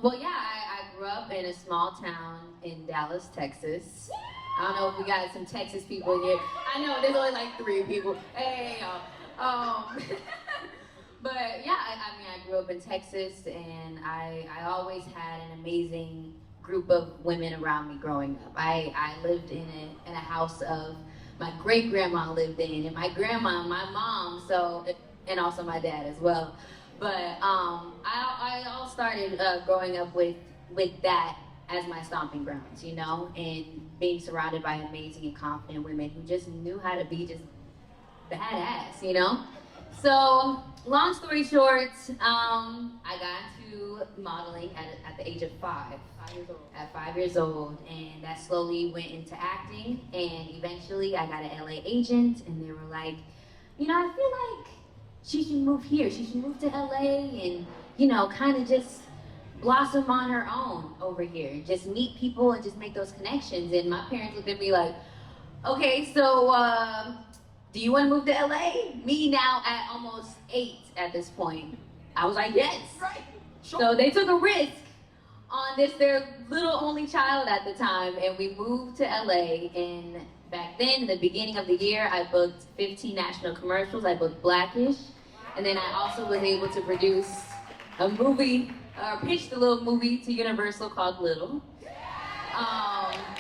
Well, yeah, I grew up in a small town in Dallas, Texas. I don't know if we got some Texas people here. I know there's only like 3 people. Hey, y'all. But yeah, I mean, I grew up in Texas, and I always had an amazing group of women around me growing up. I lived in a house of my great grandma lived in, and my grandma, my mom, so and also my dad as well. But I all started growing up with that as my stomping grounds, you know, and being surrounded by amazing and confident women who just knew how to be just badass, you know. So, long story short, I got into modeling at the age of 5. 5 years old. At 5 years old, and that slowly went into acting, and eventually I got an L.A. agent, and they were like, you know, I feel like she should move here. She should move to L.A. and, you know, kind of just blossom on her own over here. Just meet people and just make those connections. And my parents looked at me like, okay, so do you want to move to LA? Me now at almost 8 at this point. I was like, yes. Right. Sure. So they took a risk on this, their little only child at the time, and we moved to LA. And back then, in the beginning of the year, I booked 15 national commercials. I booked Blackish. And then I also was able to produce a movie, pitched a little movie to Universal called Little.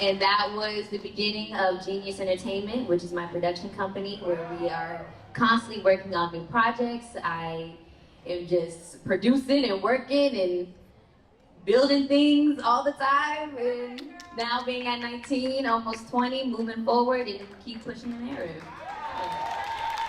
And that was the beginning of Genius Entertainment, which is my production company, where we are constantly working on new projects. I am just producing and working and building things all the time. And now being at 19, almost 20, moving forward and keep pushing the narrative.